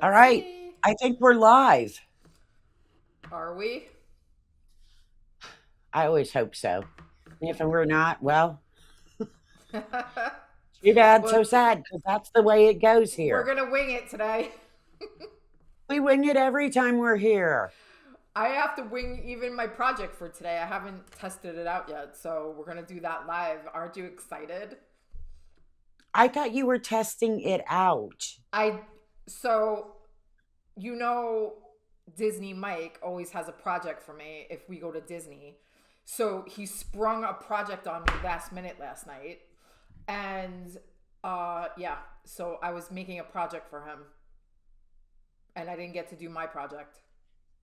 All Let's right. see. I think we're live. Are we? I always hope so. If we're not, well, too bad, Well, so sad, because that's the way it goes we're here. gonna wing it today. We wing it every time we're here. I have to wing even my project for today. I haven't tested it out yet, so we're gonna do that live. Aren't you excited? I thought you were testing it out. I so you know Disney Mike always has a project for me if we go to Disney. So he sprung a project on me last minute last night. And yeah, so I was making a project for him and I didn't get to do my project.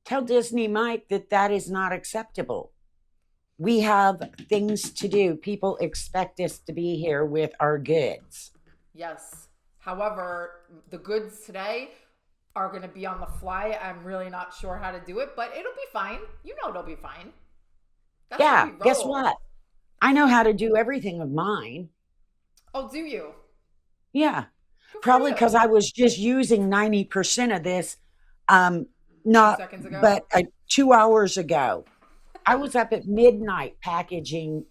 Tell Disney Mike that that is not acceptable. We have things to do. People expect us to be here with our goods. Yes. However, the goods today are going to be on the fly. I'm really not sure how to do it, but it'll be fine. You know it'll be fine. That's how Yeah, we guess roll. what? I know how to do everything of mine. Oh, do you? Yeah, Good for probably you. because I was just using 90% of this, um, Two not, seconds ago. but 2 hours ago. I was up at midnight packaging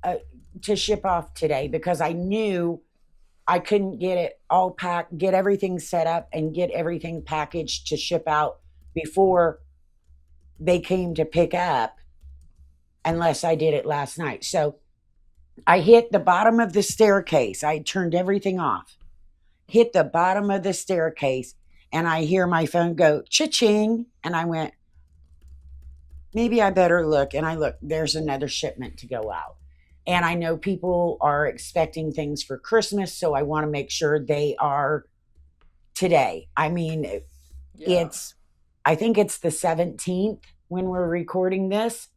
uh, to ship off today because I knew I couldn't get it all packed, get everything set up, and get everything packaged to ship out before they came to pick up unless I did it last night. So I hit the bottom of the staircase. I turned everything off, hit the bottom of the staircase, and I hear my phone go cha-ching. And I went, maybe I better look. And I look, there's another shipment to go out. And I know people are expecting things for Christmas, so I want to make sure they are today. I mean, Yeah. it's, I think it's the 17th when we're recording this.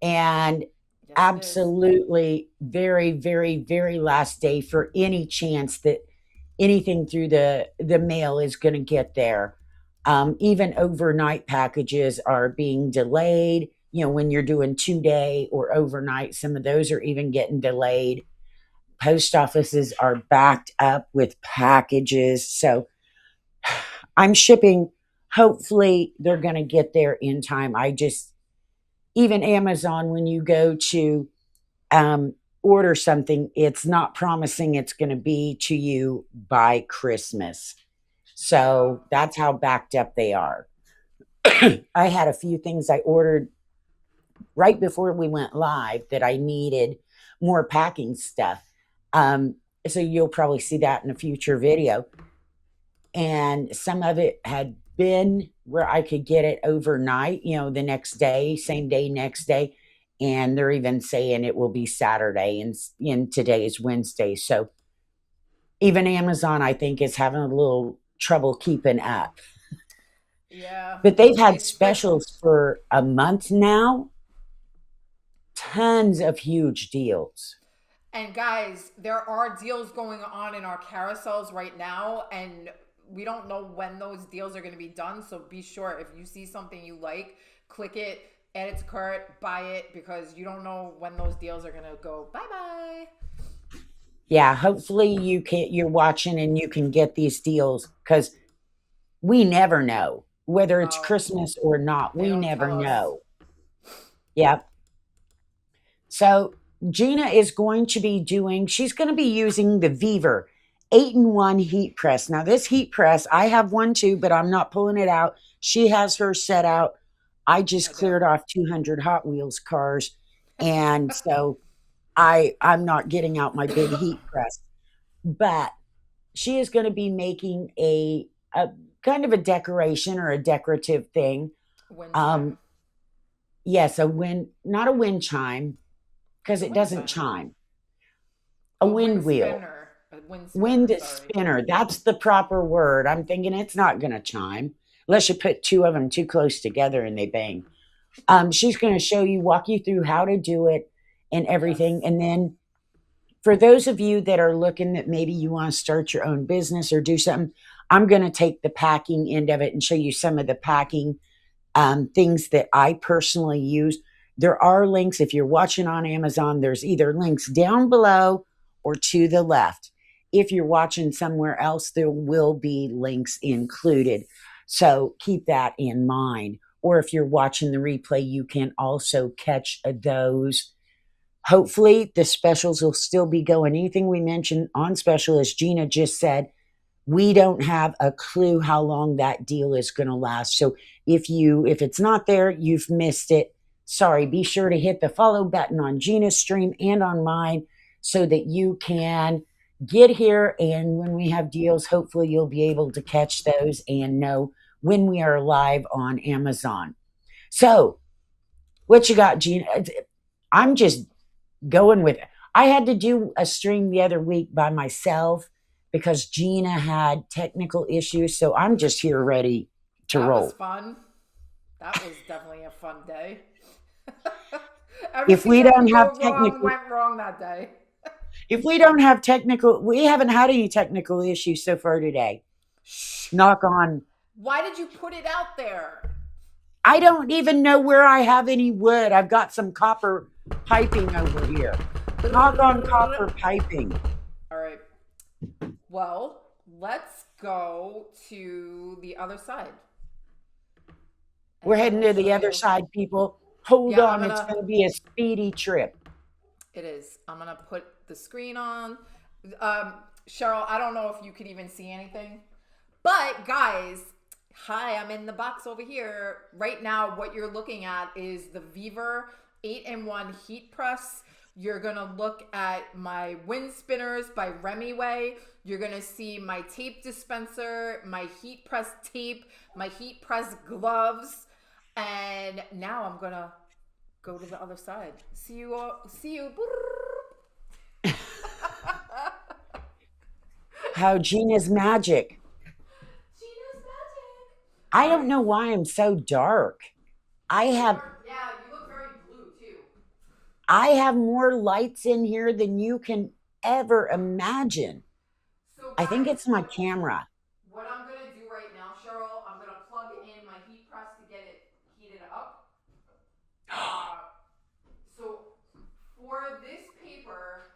And Yes, it is. absolutely very, very, very last day for any chance that anything through the mail is going to get there. Even overnight packages are being delayed. You know, when you're doing 2 day or overnight, some of those are even getting delayed. Post offices are backed up with packages. So I'm shipping. Hopefully, they're going to get there in time. I just, even Amazon, when you go to order something, it's not promising it's going to be to you by Christmas. Yeah. So that's how backed up they are. I had a few things I ordered right before we went live that I needed more packing stuff. So you'll probably see that in a future video. And some of it had been where I could get it overnight, you know, the next day, same day, next day. And they're even saying it will be Saturday, and today is Wednesday. So even Amazon, I think, is having a little trouble keeping up. Yeah. But they've had It's like, specials for a month now, tons of huge deals. and guys, there are deals going on in our carousels right now, and we don't know when those deals are going to be done. So be sure if you see something you like, click it, add it to cart, buy it, because you don't know when those deals are going to go bye bye. Yeah, hopefully you're watching and you can get these deals because we never know whether it's No, Christmas or not. they We don't never tell us. know. Yep. So Gina is going to be doing, she's going to be using the VEVOR 8-in-1 heat press. Now, this heat press, I have one too, but I'm not pulling it out. She has hers set out. I just I do. cleared off 200 Hot Wheels cars. And so I'm not getting out my big heat press. But she is going to be making a kind of a decoration or a decorative thing. Wind Um, chime. yes, a wind, not a wind chime, because It's a it wind doesn't chime. chime. A A wind wind wheel, spinner. A wind wind spinner, sorry. spinner. That's the proper word. I'm thinking it's not going to chime unless you put two of them too close together and they bang. She's going to show you, walk you through how to do it and everything. Yes. And then for those of you that are looking that maybe you want to start your own business or do something, I'm going to take the packing end of it and show you some of the packing things that I personally use. There are links. If you're watching on Amazon, there's either links down below or to the left. if you're watching somewhere else, there will be links included. So keep that in mind. Or if you're watching the replay, you can also catch those. Hopefully, the specials will still be going. Anything we mentioned on special, as Gina just said, we don't have a clue how long that deal is going to last. So if it's not there, you've missed it. Sorry. Be sure to hit the follow button on Gina's stream and on mine so that you can get here. And when we have deals, hopefully you'll be able to catch those and know when we are live on Amazon. So what you got, Gina? I'm just going with it. I had to do a stream the other week by myself because Gina had technical issues. So I'm just here ready to roll. That was fun. That was definitely a fun day. If we don't have technical, went wrong that day. If we don't have technical, we haven't had any technical issues so far today. Shh. Knock on. Why did you put it out there? I don't even know where I have any wood. I've got some copper piping over here. Knock on copper piping. All right. Well, let's go to the other side. We're heading to the other side, people. Hold on. It's going to be a speedy trip. It is. I'm going to put the screen on. Cheryl, I don't know if you could even see anything. But, guys, hi, I'm in the box over here. Right now, what you're looking at is the VEVOR 8-in-1 heat press. You're going to look at my wind spinners by Remiawy. You're going to see my tape dispenser, my heat press tape, my heat press gloves. And now I'm going to go to the other side. See you all. See you. How Gina's magic. I don't know why I'm so dark. Yeah, you look very blue too. I have more lights in here than you can ever imagine. So guys, I think it's my camera. What I'm going to do right now, Cheryl, I'm going to plug in my heat press to get it heated up. So for this paper...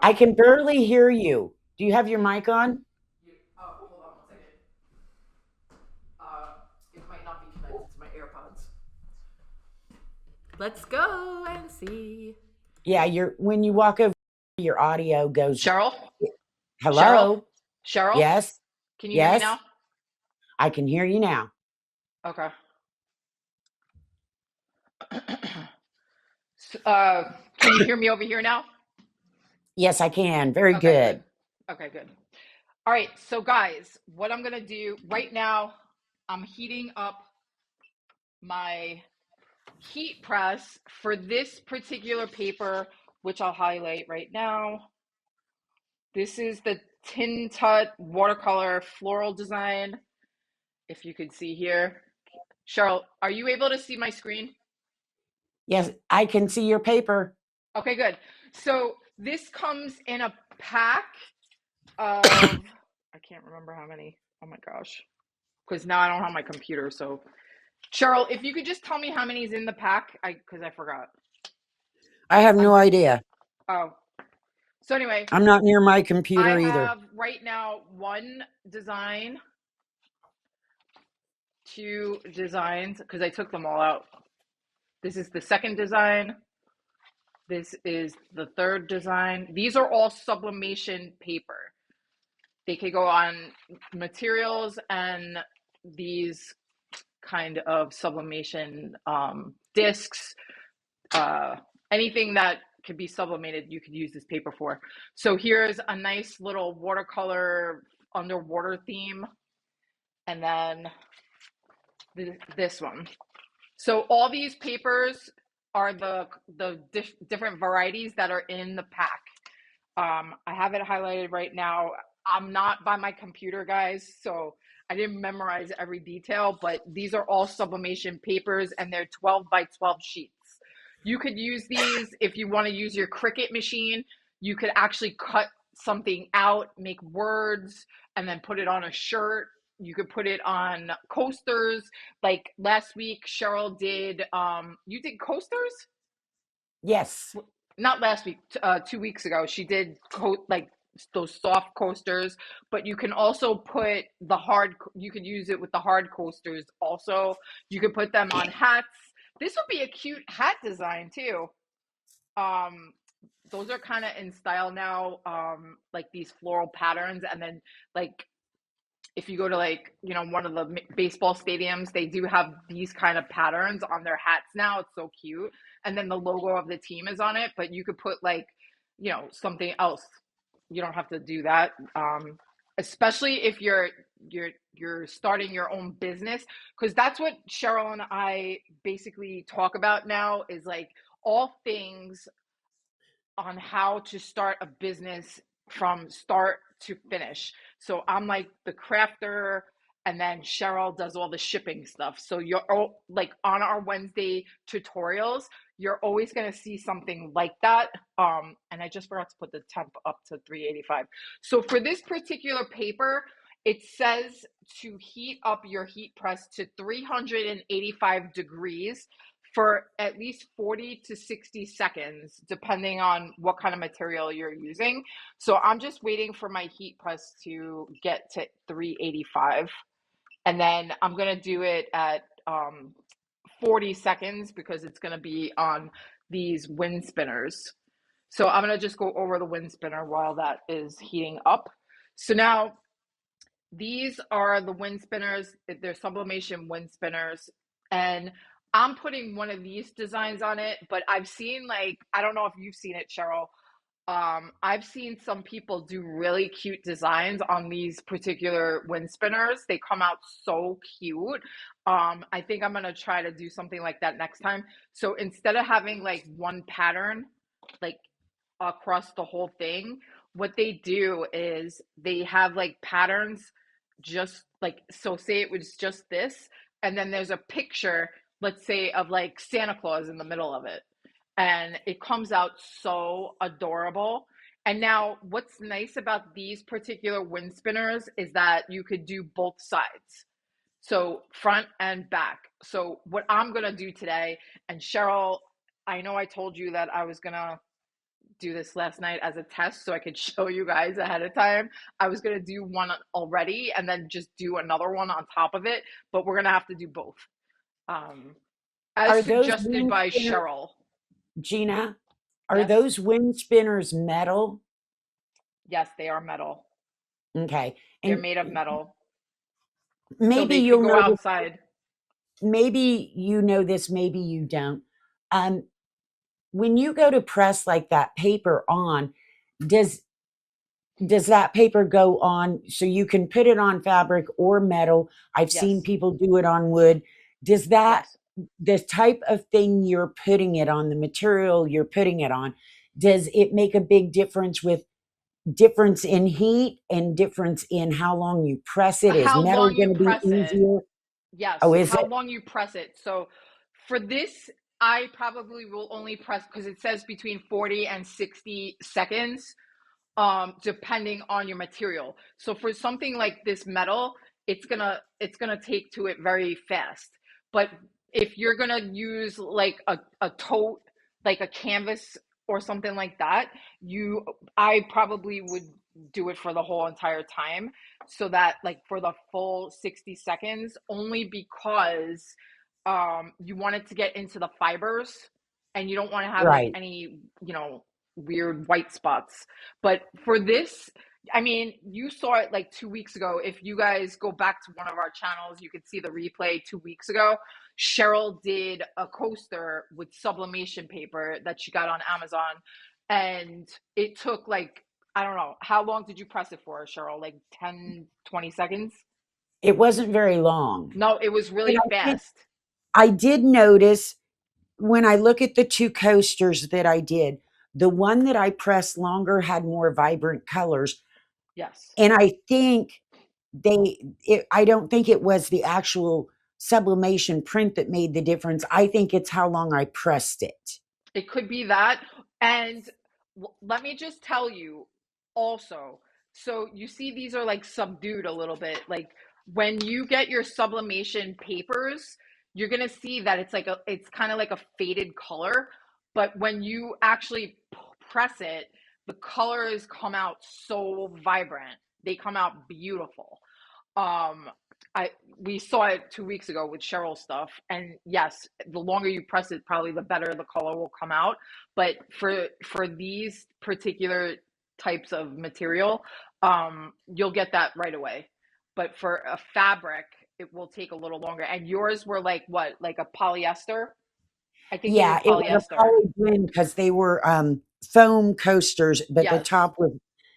I can barely hear you. Do you have your mic on? Hold on 1 second. It might not be connected to my AirPods. Let's go and see. Yeah, when you walk over, your audio goes. Cheryl? Hello? Cheryl? Yes? Can you hear me now? I can hear you now. Okay. Can you hear me over here now? Yes, I can. Very good. Okay, good. All right, so guys, what I'm going to do right now, I'm heating up my heat press for this particular paper, which I'll highlight right now. This is the Tintnut watercolor floral design. If you could see here. Cheryl, are you able to see my screen? Yes, I can see your paper. Okay, good. So this comes in a pack of, I can't remember how many. Oh my gosh. Because now I don't have my computer. So Cheryl, if you could just tell me how many is in the pack, because I forgot. I have no idea. Oh. So anyway. I'm not near my computer either. I have right now 1 design, 2 designs, because I took them all out. This is the 2nd design. This is the 3rd design. These are all sublimation paper. They could go on materials and these kind of sublimation discs. Anything that could be sublimated, you could use this paper for. So here's a nice little watercolor underwater theme. And then this one. So all these papers are the different varieties that are in the pack. I have it highlighted right now. I'm not by my computer, guys, so I didn't memorize every detail, but these are all sublimation papers and they're 12 by 12 sheets. You could use these if you want to use your Cricut machine. You could actually cut something out, make words, and then put it on a shirt. You could put it on coasters. Like last week, Cheryl did, you did coasters? Yes. Not last week, 2 weeks ago. She did like those soft coasters, but you can also put the hard, you could use it with the hard coasters also. You could put them on hats. This would be a cute hat design too. Um, those are kind of in style now, like these floral patterns. And then like if you go to like, you know, one of the baseball stadiums, they do have these kind of patterns on their hats now. It's so cute. And then the logo of the team is on it, but you could put like, you know, something else. You don't have to do that. Especially if you're starting your own business, because that's what Cheryl and I basically talk about now is like all things on how to start a business from start to finish. So I'm like the crafter, and then Cheryl does all the shipping stuff. So you're like on our Wednesday tutorials, you're always going to see something like that. And I just forgot to put the temp up to 385. So for this particular paper, it says to heat up your heat press to 385 degrees for at least 40 to 60 seconds, depending on what kind of material you're using. So I'm just waiting for my heat press to get to 385. And then I'm going to do it at 40 seconds because it's going to be on these wind spinners. So I'm going to just go over the wind spinner while that is heating up. So now these are the wind spinners. They're sublimation wind spinners. And I'm putting one of these designs on it, but I've seen like, I don't know if you've seen it, Cheryl. I've seen some people do really cute designs on these particular wind spinners. They come out so cute. I think I'm gonna try to do something like that next time. So instead of having like one pattern, like across the whole thing, what they do is they have like patterns, just like, so say it was just this, and then there's a picture, let's say, of like Santa Claus in the middle of it, and it comes out so adorable. And now what's nice about these particular wind spinners is that you could do both sides, so front and back. So what I'm going to do today, and Cheryl, I know I told you that I was going to do this last night as a test so I could show you guys ahead of time. I was going to do one already and then just do another one on top of it, but we're going to have to do both. As Are those suggested wind by spinners, Cheryl. Gina? Are Yes. those wind spinners metal? Yes, they are metal. Okay. They're And made of metal. So maybe they could you'll go know this, outside. maybe you know this, maybe you don't. Um, when you go to press like that paper on, does that paper go on so you can put it on fabric or metal? I've seen Yes. people do it on wood. Does that, Yes. the type of thing you're putting it on, the material you're putting it on, does it make a big difference with difference in heat and difference in how long you press it? Is How metal long you going to be press it. easier? Yes, Oh, is how it? long you press it. So for this, I probably will only press because it says between 40 and 60 seconds, depending on your material. So for something like this metal, it's gonna take to it very fast. But if you're gonna use like a tote, like a canvas or something like that, I probably would do it for the whole entire time, so that like for the full 60 seconds, only because you want it to get into the fibers and you don't want to have like Right. any, weird white spots. But for this, I mean, you saw it like 2 weeks ago. If you guys go back to one of our channels, you could see the replay 2 weeks ago. Cheryl did a coaster with sublimation paper that she got on Amazon. And it took like, I don't know, how long did you press it for, Cheryl? Like 10, 20 seconds? It wasn't very long. No, it was But really fast. I did notice when I look at the two coasters that I did, the one that I pressed longer had more vibrant colors. Yes. And I think I don't think it was the actual sublimation print that made the difference. I think it's how long I pressed it. It could be that. And let me just tell you also, so you see these are like subdued a little bit. Like when you get your sublimation papers, you're going to see that it's kind of like a faded color. But when you actually press it, the colors come out so vibrant. They come out beautiful. Um, we saw it 2 weeks ago with Cheryl stuff, and yes, the longer you press it, probably the better the color will come out. But for these particular types of material, you'll get that right away. But for a fabric, it will take a little longer. And yours were like what, like a polyester? I think they were Yeah, it was a polyester. poly blend because they were foam coasters, but the Yes. top was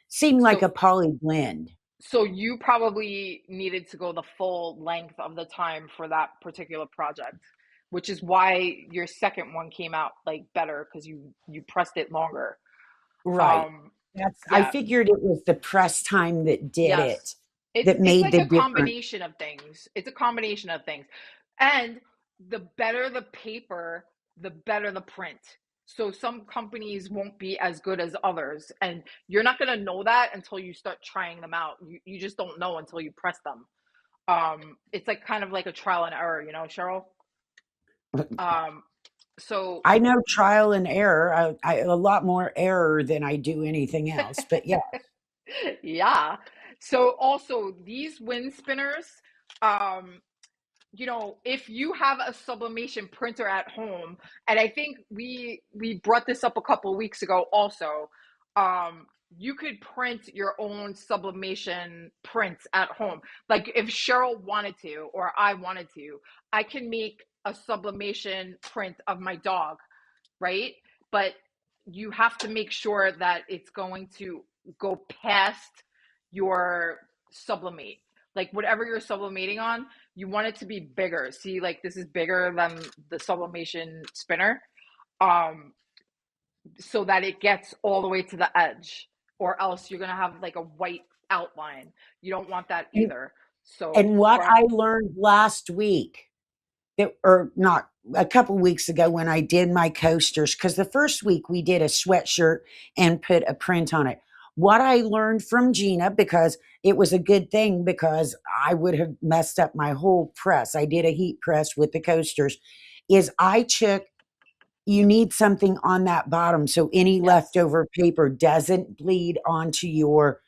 seemed like So a poly blend. so you probably needed to go the full length of the time for that particular project, which is why your second one came out like better because you pressed it longer. Right. Um, That's I yeah, figured it was the press time that did yes. it, It's that it's made like the a difference. combination of things. It's a combination of things. And the better the paper, the better the print. So some companies won't be as good as others, and you're not going to know that until you start trying them out. You just don't know until you press them. It's like kind of like a trial and error, Cheryl. Um, so I know trial and error. A lot more error than I do anything else. But yeah, yeah. So also these wind spinners, um, if you have a sublimation printer at home, and I think we brought this up a couple of weeks ago also, um, you could print your own sublimation prints at home. Like if Cheryl wanted to, or I wanted to, I can make a sublimation print of my dog, right? But you have to make sure that it's going to go past your sublimate. Like whatever you're sublimating on, you want it to be bigger. See, like this is bigger than the sublimation spinner, um, so that it gets all the way to the edge, or else you're gonna have like a white outline. You don't want that and, either. So and what from I learned last week, or not a couple weeks ago when I did my coasters, because the first week we did a sweatshirt and put a print on it. What I learned from Gina, because it was a good thing, because I would have messed up my whole press. I did a heat press with the coasters, is I took you need something on that bottom so any yes, leftover paper doesn't bleed onto your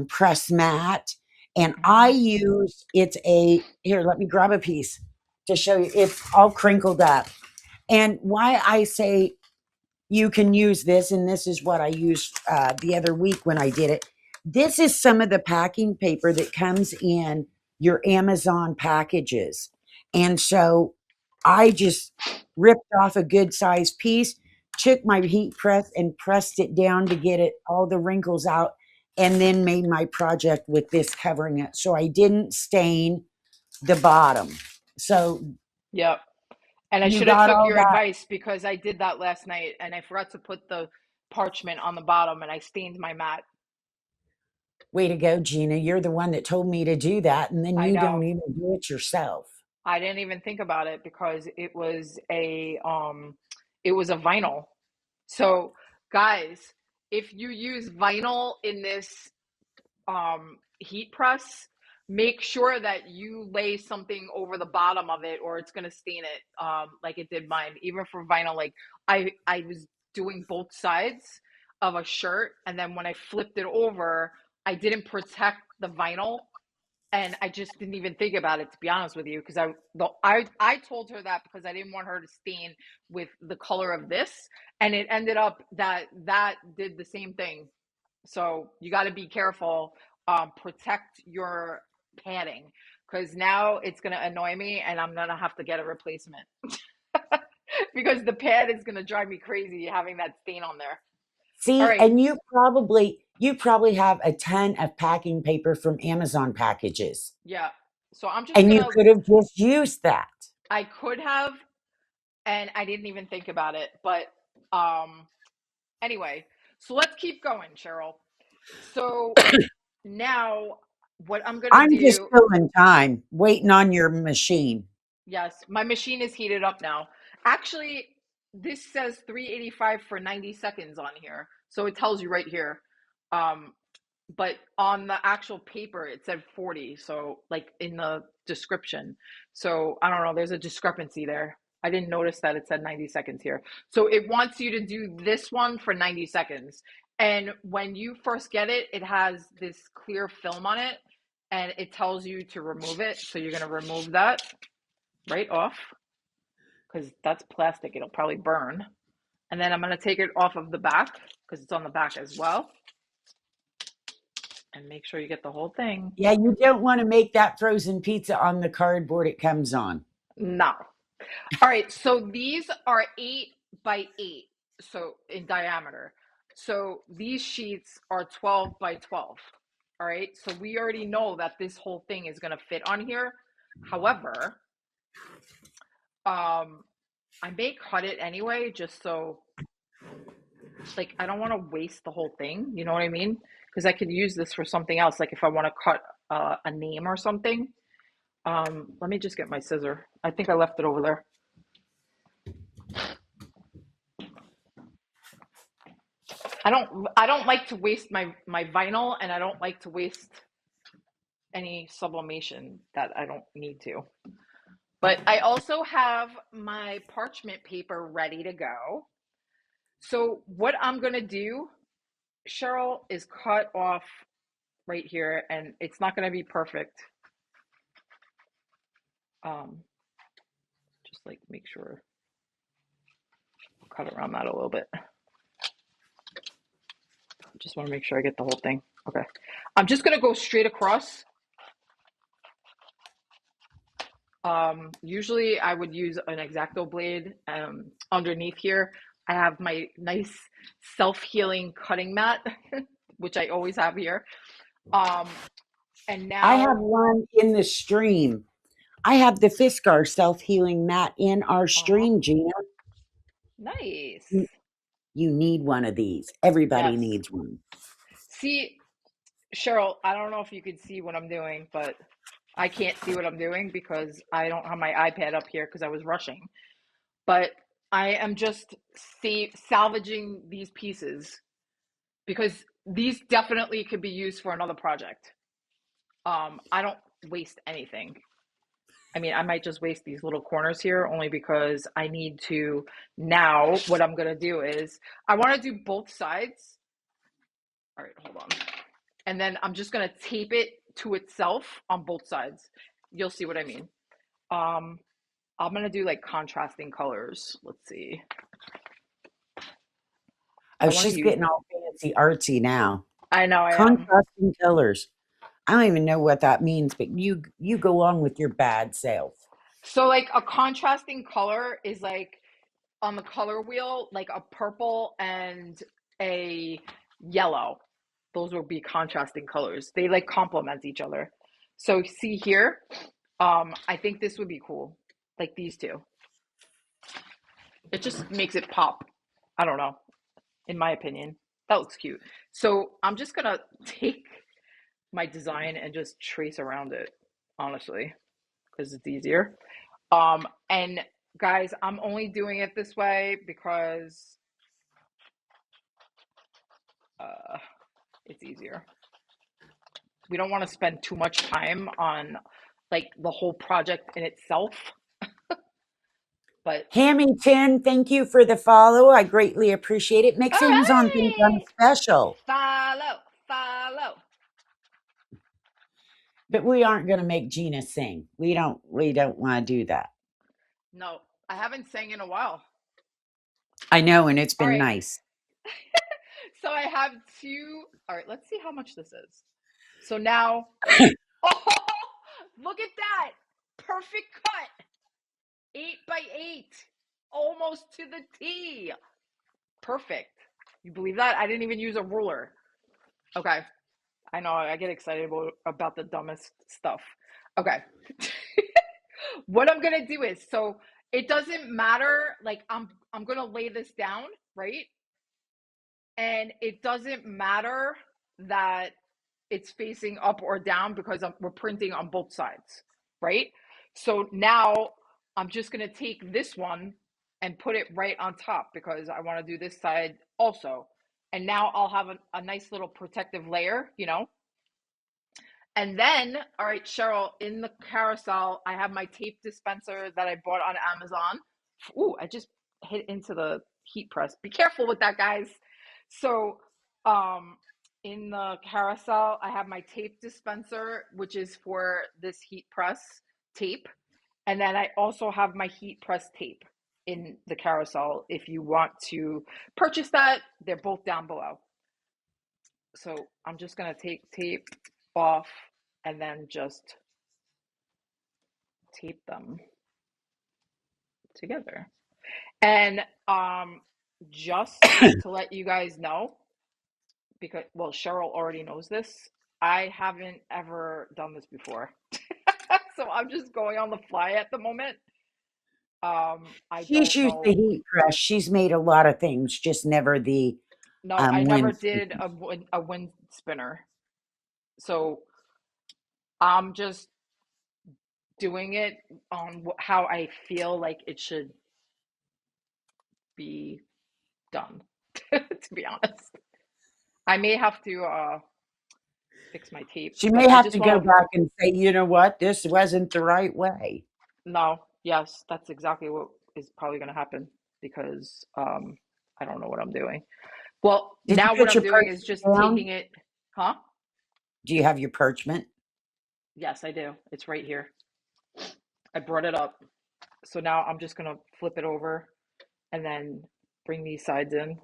press mat. And I hmm use it's a here, let me grab a piece to show you. It's all crinkled up. And why I say you can use this, and this is what I used the other week when I did it. This is some of the packing paper that comes in your Amazon packages. And so I just ripped off a good sized piece, took my heat press and pressed it down to get it all the wrinkles out, and then made my project with this covering it. So I didn't stain the bottom. So yep. And I you should have got took all your that. advice because I did that last night and I forgot to put the parchment on the bottom and I stained my mat. Way to go, Gina. You're the one that told me to do that, and then I you don't know. even do it yourself. I didn't even think about it because it was a vinyl. So, guys, if you use vinyl in this heat press, make sure that you lay something over the bottom of it or it's going to stain it, like it did mine. Even for vinyl, like I was doing both sides of a shirt, and then when I flipped it over, I didn't protect the vinyl, and I just didn't even think about it, to be honest with you, because I told her that because I didn't want her to stain with the color of this, and it ended up that that did the same thing. So you got to be careful. Protect your padding because now it's going to annoy me and I'm going to have to get a replacement because the pad is going to drive me crazy having that stain on there. All See, right. and you probably have a ton of packing paper from Amazon packages, Yeah. So I'm just and going you to, could have just used that. I could have, and I didn't even think about it. But um, anyway, so let's keep going, Cheryl. So now what I'm going to I'm just do. filling time, waiting on your machine. Yes, my machine is heated up now. Actually, this says 385 for 90 seconds on here. So it tells you right here. Um, but on the actual paper, it said 40. So, like in the description. So, I don't know. There's a discrepancy there. I didn't notice that it said 90 seconds here. So, it wants you to do this one for 90 seconds. And when you first get it, it has this clear film on it and it tells you to remove it. So you're going to remove that right off because that's plastic. It'll probably burn. And then I'm going to take it off of the back because it's on the back as well. And make sure you get the whole thing. Yeah, you don't want to make that frozen pizza on the cardboard it comes on. No. All right. So these are 8 by 8. So in diameter. So these sheets are 12 by 12. All right. So we already know that this whole thing is going to fit on here. However, I may cut it anyway, just so, like, I don't want to waste the whole thing. You know what I mean? Because I could use this for something else. Like if I want to cut a name or something. Let me just get my scissor. I think I left it over there. I don't like to waste my vinyl, and I don't like to waste any sublimation that I don't need to. But I also have my parchment paper ready to go. So what I'm going to do, Cheryl, is cut off right here, and it's not going to be perfect. Just like make sure, cut around that a little bit. Just want to make sure I get the whole thing. Okay. I'm just going to go straight across. Usually I would use an X-Acto blade. Underneath here, I have my nice self-healing cutting mat, which I always have here. And now I have one in the stream. I have the Fiskars self-healing mat in our stream, Gina. Nice. You need one of these. Everybody Yes. needs one. See, Cheryl, I don't know if you can see what I'm doing, but I can't see what I'm doing because I don't have my iPad up here because I was rushing. But I am just salvaging these pieces because these definitely could be used for another project. I don't waste anything. I mean, I might just waste these little corners here only because I need to. Now what I'm going to do is I want to do both sides. All right, hold on. And then I'm just going to tape it to itself on both sides. You'll see what I mean. I'm going to do like contrasting colors. Let's see. Oh, she's getting all fancy artsy now. I know I am. Contrasting colors. I don't even know what that means, but you go on with your bad self. So like a contrasting color is like on the color wheel, like a purple and a yellow. Those would be contrasting colors. They like complement each other. So see here, I think this would be cool. Like these two. It just makes it pop. I don't know. In my opinion, that looks cute. So I'm just gonna take my design and just trace around it, honestly, because it's easier. And guys, I'm only doing it this way because it's easier. We don't want to spend too much time on like the whole project in itself. But Hamilton, thank you for the follow. I greatly appreciate it. Mix Amazon things on special. Follow. But we aren't going to make Gina sing. We don't want to do that. No, I haven't sang in a while. I know, and it's been nice. So I have two. All right, let's see how much this is. So now, oh, look at that. Perfect cut. 8 by 8. Almost to the T. Perfect. You believe that? I didn't even use a ruler. Okay. I know, I get excited about the dumbest stuff. Okay. What I'm going to do is, so it doesn't matter, like I'm going to lay this down, right? And it doesn't matter that it's facing up or down because we're printing on both sides, right? So now I'm just going to take this one and put it right on top because I want to do this side also. And now I'll have a nice little protective layer, you know? And then, all right, Cheryl, in the carousel, I have my tape dispenser that I bought on Amazon. Ooh, I just hit into the heat press. Be careful with that, guys. So In the carousel, I have my tape dispenser, which is for this heat press tape. And then I also have my heat press tape in the carousel. If you want to purchase that, they're both down below. So I'm just going to take tape off and then just tape them together. And just to let you guys know, because, well, Cheryl already knows this, I haven't ever done this before. So I'm just going on the fly at the moment. I She's don't used the know. heat press. She's made a lot of things, just never the No, I never wind did spinner. a wind spinner. So I'm just doing it on how I feel like it should be done, to be honest. I may have to fix my tape, She but may I have just to go want to, back and say, you know what, this wasn't the right way. no, yes, that's exactly what is probably going to happen because I don't know what I'm doing. Well, Did you now what put I'm your doing parchment is just down? taking it, huh? Do you have your parchment? Yes, I do. It's right here. I brought it up. So now I'm just going to flip it over and then bring these sides in.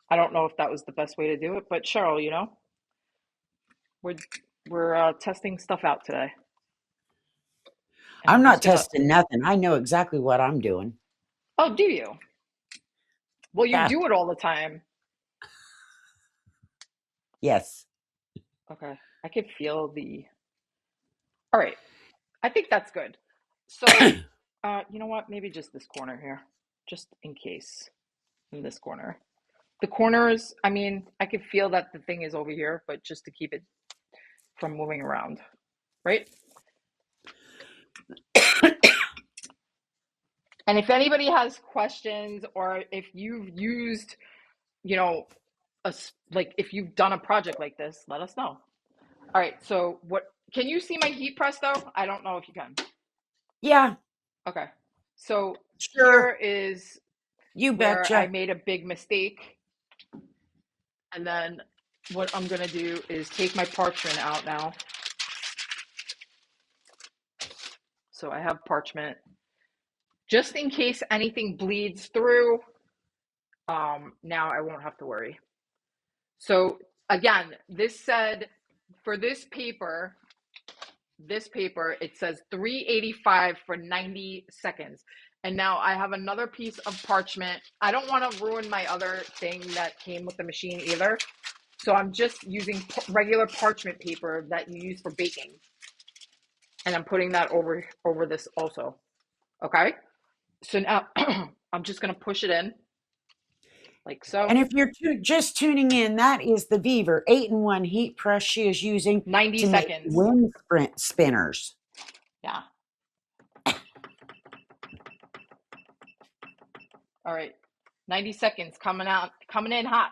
I don't know if that was the best way to do it, but Cheryl, we're we're testing stuff out today, and I'm I'm just not gonna. testing nothing. I know exactly what I'm doing. Oh, do you? Well, you Yeah. do it all the time. Yes. Okay, I could feel the. All right, I think that's good. So, you know what? Maybe just this corner here, just in case. In this corner, the corners. I mean, I could feel that the thing is over here, but just to keep it from moving around, right? And if anybody has questions or if you've used, you know, like if you've done a project like this, let us know. All right, so what can you see my heat press though? I don't know if you can. Yeah, Okay. So here sure. is You where I betcha. made a big mistake. And then what I'm gonna do is take my parchment out now. So I have parchment. Just in case anything bleeds through, now I won't have to worry. So again, this said for this paper, it says 385 for 90 seconds. And now I have another piece of parchment. I don't want to ruin my other thing that came with the machine either. So I'm just using regular parchment paper that you use for baking. And I'm putting that over this also. Okay? So now I'm just going to push it in like so. And if you're just tuning in, that is the VEVOR 8-in-1 heat press she is using 90 to make seconds. wind sprint spinners. Yeah. All right. 90 seconds coming in hot.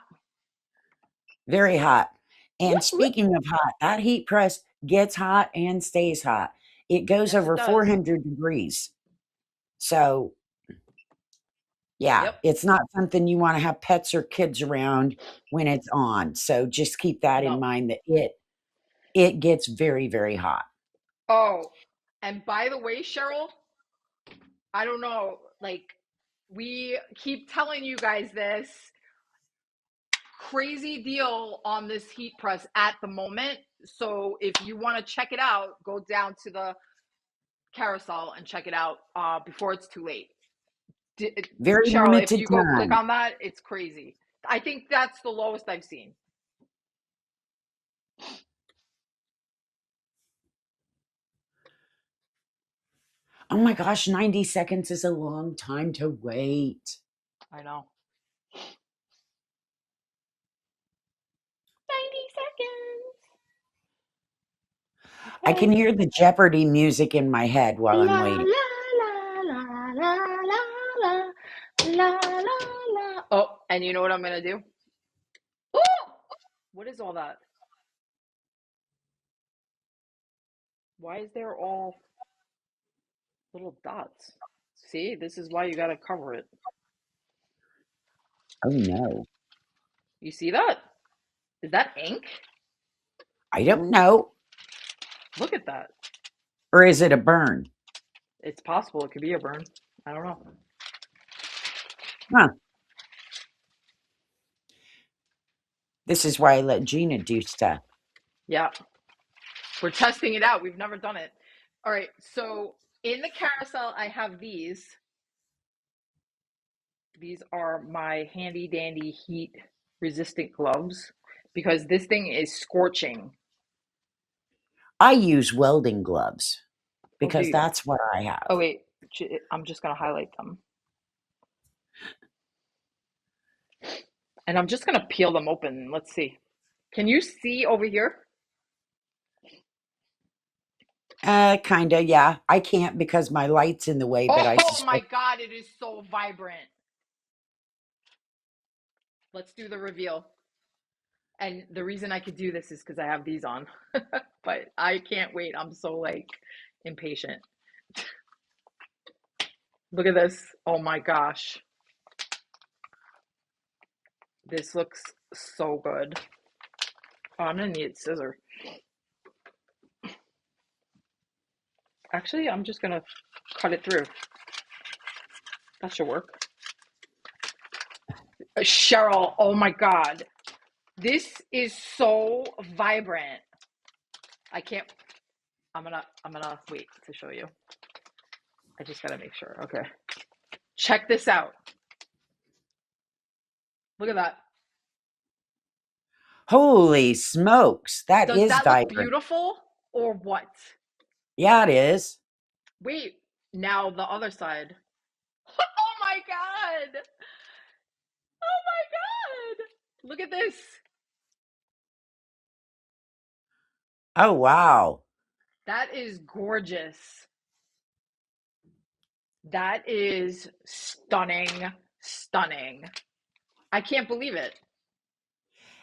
Very hot. And speaking of hot, that heat press gets hot and stays hot. It goes Yes, it over does. 400 degrees. So, yeah, Yep. it's not something you want to have pets or kids around when it's on. So just keep that in No. mind that it gets very, very hot. Oh, and by the way, Cheryl, I don't know, like we keep telling you guys this crazy deal on this heat press at the moment. So if you want to check it out, go down to the carousel and check it out before it's too late. Very Cheryl, if limited you go click time. on that, it's crazy. I think that's the lowest I've seen. Oh my gosh, 90 seconds is a long time to wait. I know. 90 seconds. I can Okay. hear the Jeopardy music in my head while I'm La waiting. la la la la la la la la la. Oh, and you know what I'm gonna do? Oh, what is all that? Why is there all little dots? See, this is why you gotta cover it. Oh no. You see that? Is that ink? I don't know. Look at that. Or is it a burn? It's possible it could be a burn. I don't know. Huh. This is why I let Gina do stuff. Yeah. We're testing it out. We've never done it. All right. So in the carousel, I have these. These are my handy dandy heat resistant gloves because this thing is scorching. I use welding gloves Oh, do because you? that's what I Oh, have. wait. I'm just going to highlight them. And I'm just going to peel them open. Let's see. Can you see over here? Kinda, yeah. I can't because my light's in the way, but I Oh my suspect. God, it is so vibrant. Let's do the reveal. And the reason I could do this is because I have these on. But I can't wait. I'm so like impatient. Look at this. Oh my gosh. This looks so good. Oh, I'm gonna need a scissor. Actually, I'm just gonna cut it through. That should work. Cheryl, oh my God. This is so vibrant. I can't, I'm gonna wait to show you. I just gotta make sure. Okay. Check this out. Look at that. Holy smokes, that Does is that look vibrant. beautiful or what? Yeah, it is. Wait, now the other side. Oh my God. Oh my God. Look at this. Oh, wow. That is gorgeous. That is stunning, stunning. I can't believe it.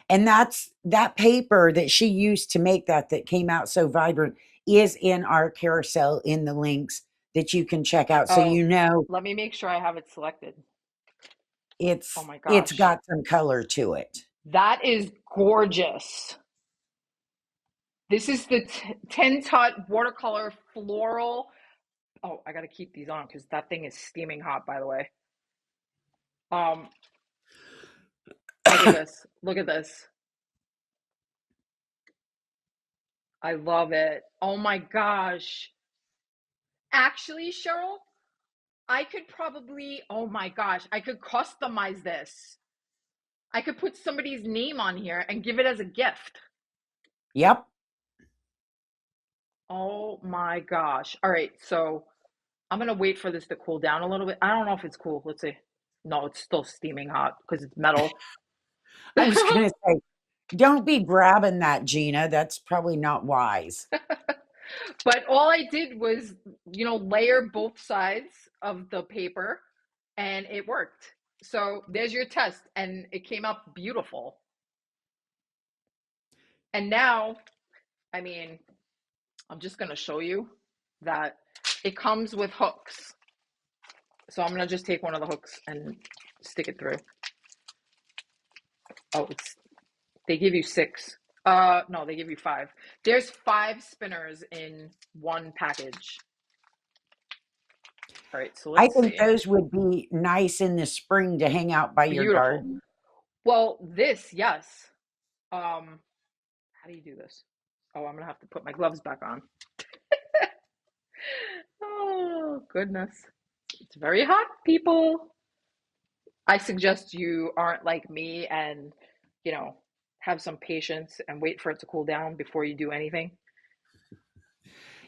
And that's that paper that she used to make that came out so vibrant is in our carousel in the links that you can check out. So Oh, you know let me make sure I have it selected. Oh my it's gosh. got some color to it. That is gorgeous. This is the Tintnut Watercolor Floral. Oh, I got to keep these on because that thing is steaming hot, by the way. Look at this. Look at this. I love it. Oh my gosh. Actually, Cheryl, I could probably, oh my gosh, I could customize this. I could put somebody's name on here and give it as a gift. Yep. Oh my gosh. All right, so I'm gonna wait for this to cool down a little bit. I don't know if it's cool. Let's see. No, it's still steaming hot because it's metal. I was going to say, don't be grabbing that, Gina. That's probably not wise. But all I did was, layer both sides of the paper and it worked. So there's your test and it came out beautiful. And now, I mean, I'm just going to show you that it comes with hooks. So I'm going to just take one of the hooks and stick it through. Oh, they give you 6. No, they give you 5. There's 5 spinners in one package. All right, so I let's think see. those would be nice in the spring to hang out by your Beautiful. garden. Well, this, yes. How do you do this? Oh, I'm gonna have to put my gloves back on. Oh, goodness. It's very hot, people. I suggest you aren't like me and, have some patience and wait for it to cool down before you do anything.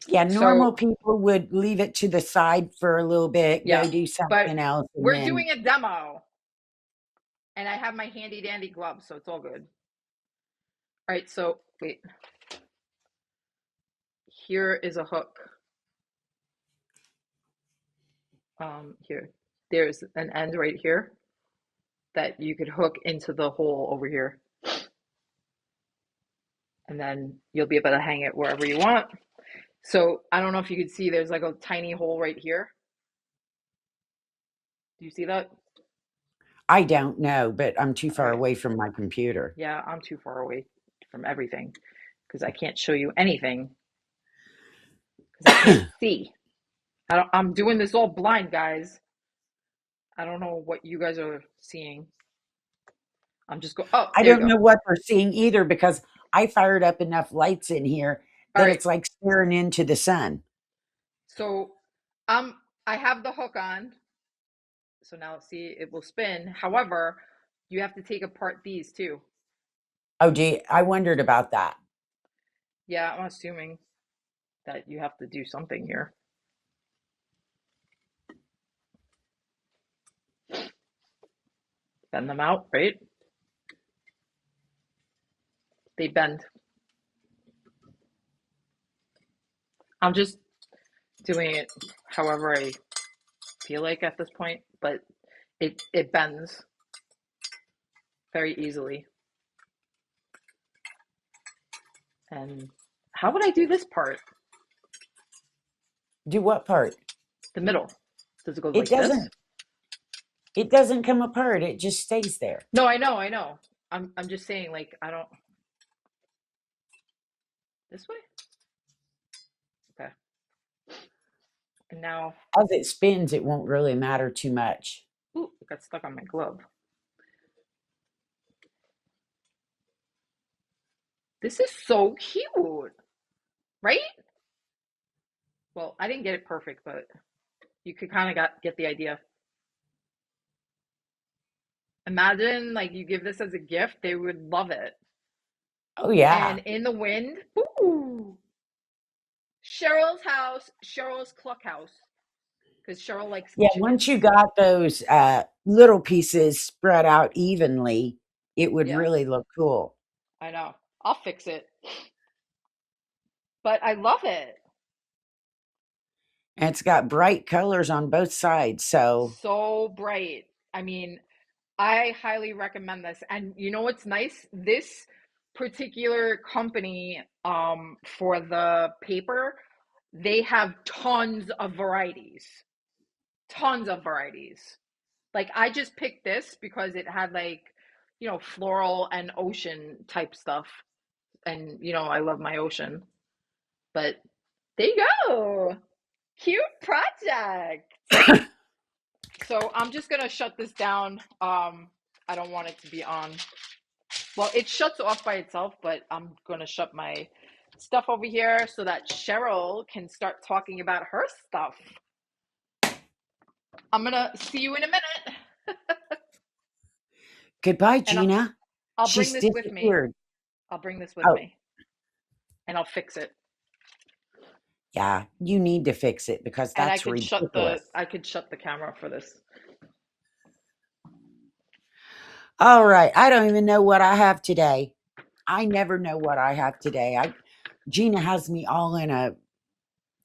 Yeah, normal So, people would leave it to the side for a little bit, yeah, go do but something else, and we're then doing a demo and I have my handy dandy gloves, so it's all good. All right, so wait. Here is a hook. Here. There's an end right here that you could hook into the hole over here. And then you'll be able to hang it wherever you want. So I don't know if you could see, there's like a tiny hole right here. Do you see that? I don't know, but I'm too All far right. away from my computer. Yeah, I'm too far away from everything because I can't show you anything because I can't see. I'm doing this all blind, guys. I don't know what you guys are seeing. I'm just go. Oh, I there you don't go. know what they're seeing either because I fired up enough lights in here All that right. it's like staring into the sun. So, I have the hook on. So now see, it will spin. However, you have to take apart these too. Oh, gee, I wondered about that. Yeah, I'm assuming that you have to do something here. Bend them out, right? They bend. I'm just doing it however I feel like at this point, but it bends very easily. And how would I do this part? Do what part? The middle. Does it go It like this? doesn't. It doesn't come apart. It just stays there. No, I know, I know. I'm just saying, like, I don't. This way? Okay. And now, As it spins, it won't really matter too much. ooh, it got stuck on my glove. This is so cute, right? Well, I didn't get it perfect, but you could kind of get the idea. Imagine like you give this as a gift, they would love it. Oh And yeah. in the wind, ooh, Cheryl's house, Cheryl's cluck house, because Cheryl likes Yeah, once you chickens. got those little pieces spread out evenly, it would Yeah, really look cool. I know. I'll fix it. But I love it. And it's got bright colors on both sides. So, So bright. I mean, I highly recommend this. And you know what's nice? This particular company, for the paper, they have tons of varieties. Tons of varieties. Like I just picked this because it had like, floral and ocean type stuff. And I love my ocean. But there you go. Cute project. So I'm just gonna shut this down. I don't want it to be on. Well, it shuts off by itself, but I'm gonna shut my stuff over here so that Cheryl can start talking about her stuff. I'm gonna see you in a minute, goodbye, and I'll, Gina. I'll bring She's this with me. disappeared. I'll bring this with Oh, me, and I'll fix it. yeah, you need to fix it because And that's ridiculous. I could shut the camera for this. All right, I don't even know what I have today. I never know what I have today. Gina has me all in a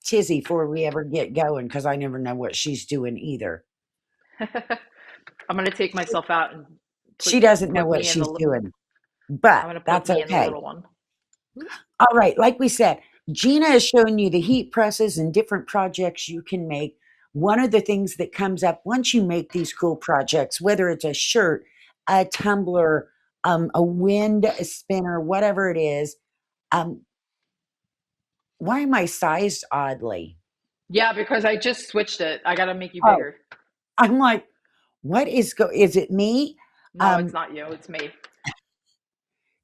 tizzy before we ever get going because I never know what she's doing either. I'm gonna take myself out and put She doesn't know put what me in she's the. doing, but I'm gonna put that's me in the okay. little one. All right, like we said, Gina is showing you the heat presses and different projects you can make. One of the things that comes up once you make these cool projects, whether it's a shirt, a tumbler, a wind spinner, whatever it is, um, why am I sized oddly? Yeah, because I just switched it. I gotta make you Oh, bigger. I'm like, what is it me? No, it's Um, not you. It's me. I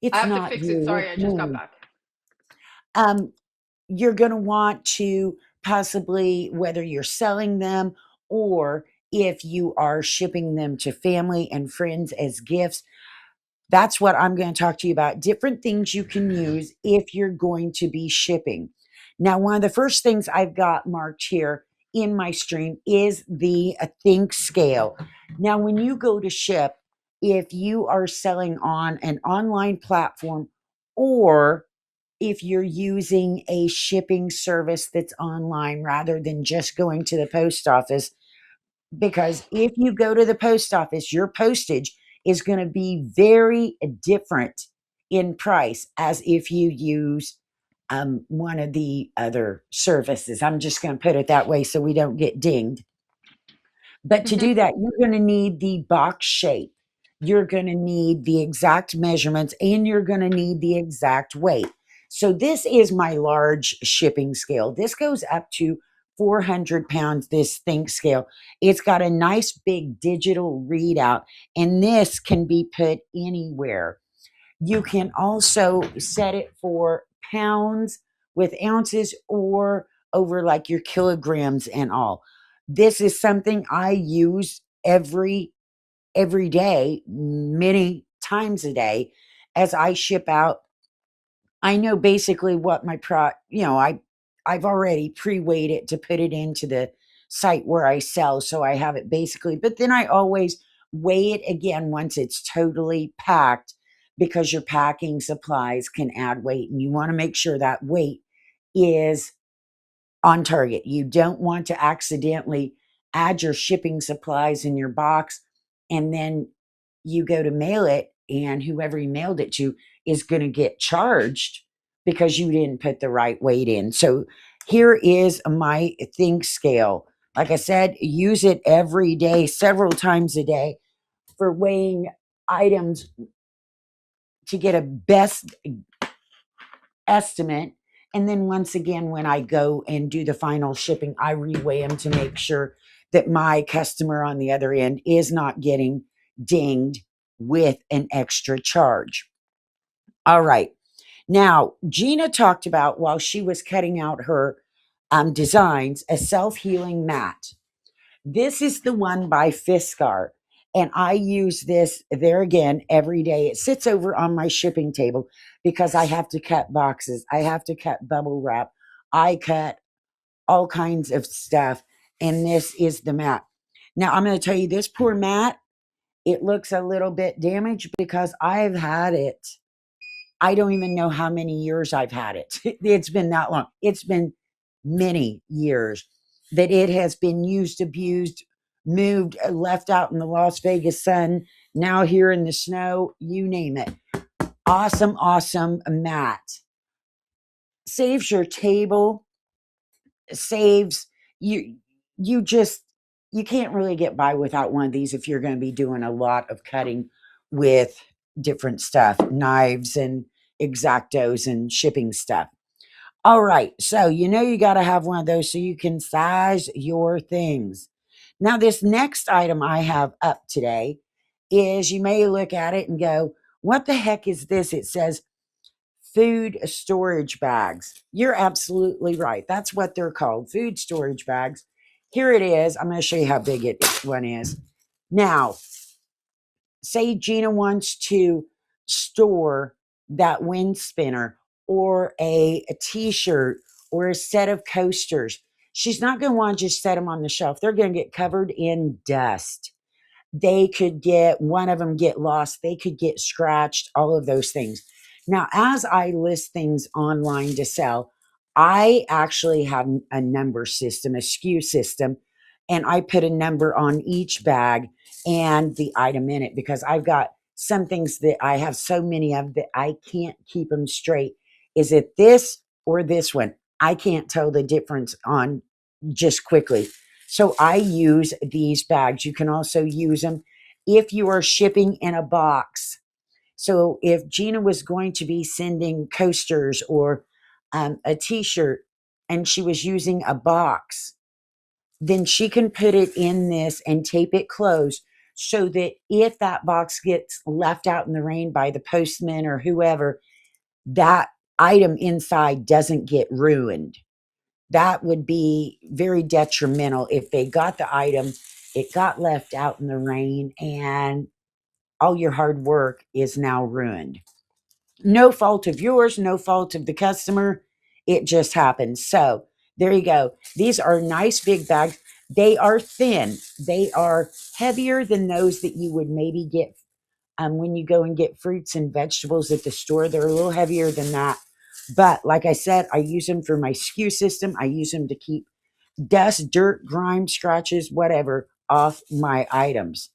it's have to not fix it. you, Sorry, it's I just got me. back. Um, you're going to want to possibly, whether you're selling them or if you are shipping them to family and friends as gifts, that's what I'm going to talk to you about. Different things you can use if you're going to be shipping. Now, one of the first things I've got marked here in my stream is the ThinkScale. Now, when you go to ship, if you are selling on an online platform or if you're using a shipping service that's online rather than just going to the post office, because if you go to the post office, your postage is going to be very different in price as if you use one of the other services. I'm just going to put it that way so we don't get dinged. But to do that, you're going to need the box shape. you're going to need the exact measurements and you're going to need the exact weight. So this is my large shipping scale. This goes up to 400 pounds, this THINKSCALE. It's got a nice big digital readout, and this can be put anywhere. You can also set it for pounds with ounces or over like your kilograms and all. This is something I use every day, many times a day as I ship out. I know basically what my I've already pre-weighed it to put it into the site where I sell, so I have it basically, but then I always weigh it again once it's totally packed, because your packing supplies can add weight and you want to make sure that weight is on target. You don't want to accidentally add your shipping supplies in your box and then you go to mail it and whoever you mailed it to is going to get charged because you didn't put the right weight in. So here is my THINKSCALE. Like I said, use it every day, several times a day for weighing items to get a best estimate. And then once again, when I go and do the final shipping, I reweigh them to make sure that my customer on the other end is not getting dinged with an extra charge. All right. Now, Gina talked about, while she was cutting out her designs, a self-healing mat. This is the one by Fiskars. And I use this there again every day. It sits over on my shipping table because I have to cut boxes. I have to cut bubble wrap. I cut all kinds of stuff. And this is the mat. Now, I'm going to tell you, this poor mat, it looks a little bit damaged because I've had it. I don't even know how many years I've had it. It's been that long. It's been many years that it has been used, abused, moved, left out in the Las Vegas sun, now here in the snow, you name it. Awesome, awesome mat. Saves your table, saves you. You just, you can't really get by without one of these if you're going to be doing a lot of cutting with different stuff, knives and Exactos and shipping stuff. All right, so you got to have one of those so you can size your things. Now, this next item I have up today is, you may look at it and go, what the heck is this? It says food storage bags. You're absolutely right. That's what they're called, food storage bags. Here it is. I'm going to show you how big one is. Now, say Gina wants to store that wind spinner or a t-shirt or a set of coasters. She's not going to want to just set them on the shelf. They're going to get covered in dust. They could get, one of them get lost. They could get scratched, all of those things. Now, as I list things online to sell, I actually have a number system, a SKU system, and I put a number on each bag and the item in it, because I've got some things that I have so many of that I can't keep them straight. Is it this or this one? I can't tell the difference on just quickly. So I use these bags. You can also use them if you are shipping in a box. So if Gina was going to be sending coasters or a t-shirt and she was using a box, then she can put it in this and tape it closed, so that if that box gets left out in the rain by the postman or whoever, that item inside doesn't get ruined. That would be very detrimental if they got the item, it got left out in the rain, and all your hard work is now ruined. No fault of yours, no fault of the customer. It just happens. So there you go. These are nice big bags. They are thin. They are heavier than those that you would maybe get when you go and get fruits and vegetables at the store. They're a little heavier than that. But like I said, I use them for my SKU system. I use them to keep dust, dirt, grime, scratches, whatever off my items.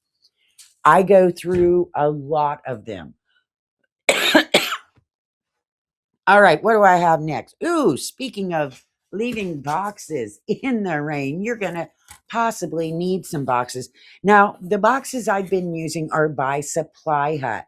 I go through a lot of them. All right, what do I have next? Ooh, speaking of leaving boxes in the rain. You're going to possibly need some boxes. Now, the boxes I've been using are by Supply Hut.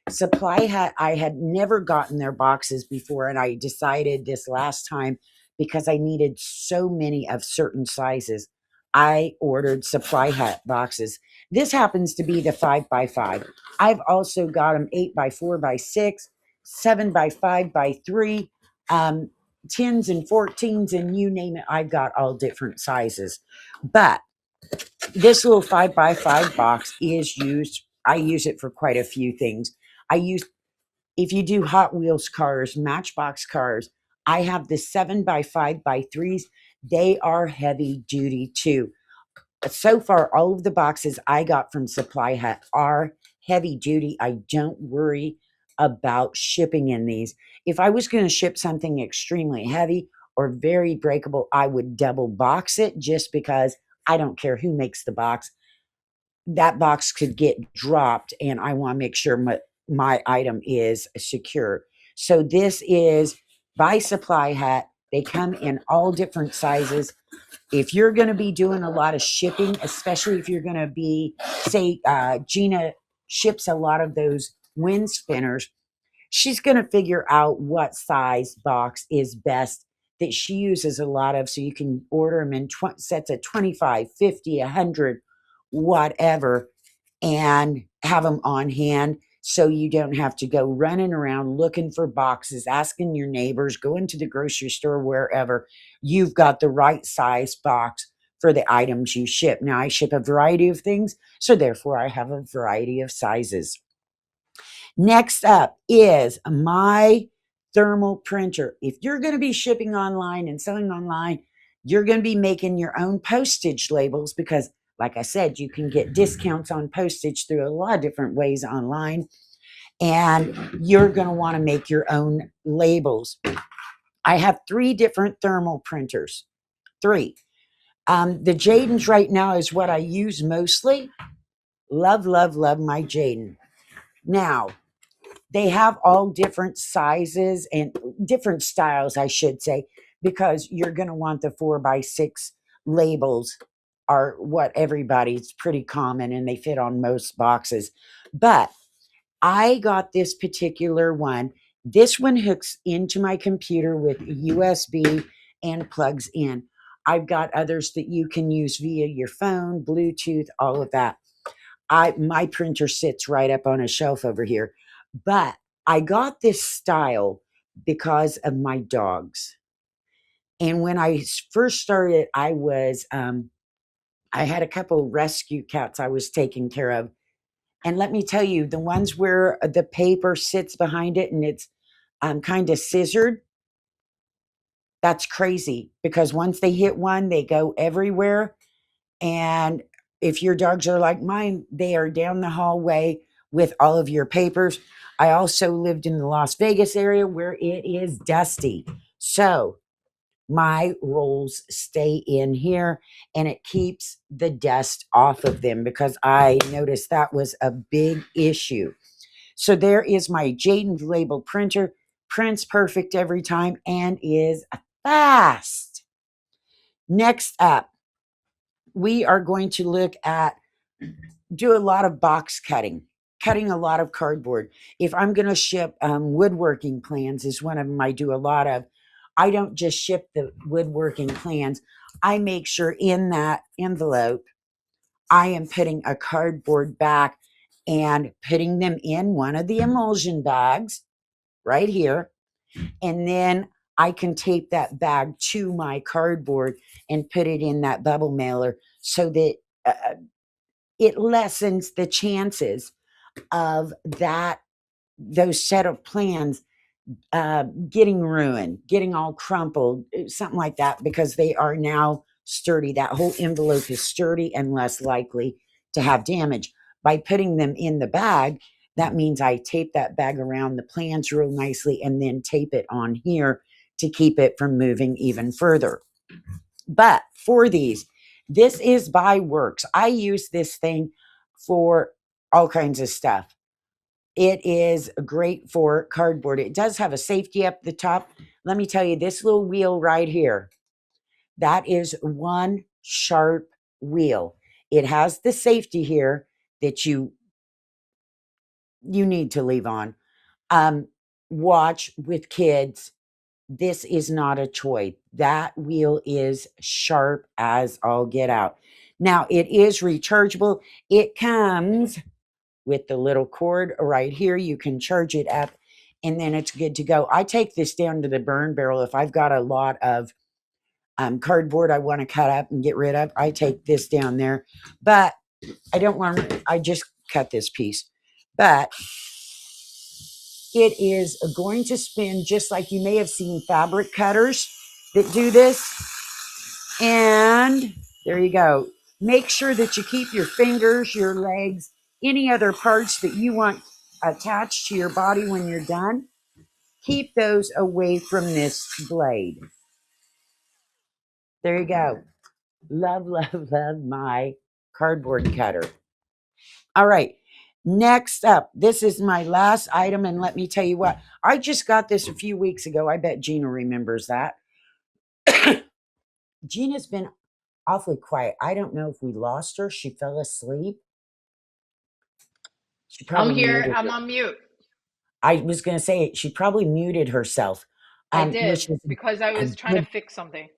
Supply Hut, I had never gotten their boxes before, and I decided this last time because I needed so many of certain sizes. I ordered Supply Hut boxes. This happens to be the 5x5. I've also got them 8x4x6, 7x5x3, 10s and 14s, and you name it. I've got all different sizes. But this little 5x5 box is used. I use it for quite a few things. I use, if you do Hot Wheels cars, Matchbox cars, I have the 7x5x3s. They are heavy duty too. So far, all of the boxes I got from Supply Hut are heavy duty. I don't worry about shipping in these. If I was going to ship something extremely heavy or very breakable, I would double box it just because I don't care who makes the box. That box could get dropped, and I want to make sure my item is secure. So this is by Supply Hut. They come in all different sizes. If you're going to be doing a lot of shipping, especially if you're going to be, say, Gina ships a lot of those wind spinners, she's going to figure out what size box is best that she uses a lot of. So you can order them in sets of 25, 50, 100, whatever, and have them on hand. So you don't have to go running around looking for boxes, asking your neighbors, going to the grocery store, wherever. You've got the right size box for the items you ship. Now, I ship a variety of things, so therefore I have a variety of sizes. Next up is my thermal printer. If you're going to be shipping online and selling online, you're going to be making your own postage labels because, like I said, you can get discounts on postage through a lot of different ways online. And you're going to want to make your own labels. I have 3 different thermal printers. 3. The JADENS right now is what I use mostly. Love, love, love my JADEN. Now, they have all different sizes and different styles, I should say, because you're going to want the 4x6 labels are what everybody's pretty common and they fit on most boxes. But I got this particular one. This one hooks into my computer with USB and plugs in. I've got others that you can use via your phone, Bluetooth, all of that. My printer sits right up on a shelf over here. But I got this style because of my dogs. And when I first started, I had a couple rescue cats I was taking care of. And let me tell you, the ones where the paper sits behind it and it's kind of scissored, that's crazy because once they hit one, they go everywhere. And if your dogs are like mine, they are down the hallway with all of your papers. I also lived in the Las Vegas area where it is dusty. So my rolls stay in here and it keeps the dust off of them because I noticed that was a big issue. So there is my JADENS label printer. Prints perfect every time and is fast. Next up, we are going to look at do a lot of box cutting a lot of cardboard. If I'm going to ship woodworking plans is one of them I do a lot of. I don't just ship the woodworking plans. I make sure in that envelope, I am putting a cardboard back and putting them in one of the emulsion bags right here. And then I can tape that bag to my cardboard and put it in that bubble mailer so that it lessens the chances of those set of plans getting ruined, getting all crumpled, something like that, because they are now sturdy. That whole envelope is sturdy and less likely to have damage. By putting them in the bag, that means I tape that bag around the plans real nicely and then tape it on here to keep it from moving even further. But for these, this is by Worx. I use this thing for all kinds of stuff. It is great for cardboard. It does have a safety up the top. Let me tell you, this little wheel right here, that is one sharp wheel. It has the safety here that you need to leave on. Watch with kids. This is not a toy. That wheel is sharp as all get out. Now, it is rechargeable. It comes with the little cord right here. You can charge it up and then it's good to go. I take this down to the burn barrel. If I've got a lot of cardboard I want to cut up and get rid of, I take this down there. But I don't want, I just cut this piece. But it is going to spin just like you may have seen fabric cutters that do this. And there you go. Make sure that you keep your fingers, your legs, any other parts that you want attached to your body when you're done. Keep those away from this blade. There you go. Love, love, love my cardboard cutter. All right. Next up, this is my last item. And let me tell you what, I just got this a few weeks ago. I bet Gina remembers that. Gina's been awfully quiet. I don't know if we lost her. She fell asleep. She probably I'm here. muted I'm her. on mute. I was going to say she probably muted herself. I which did is because I was trying to fix something.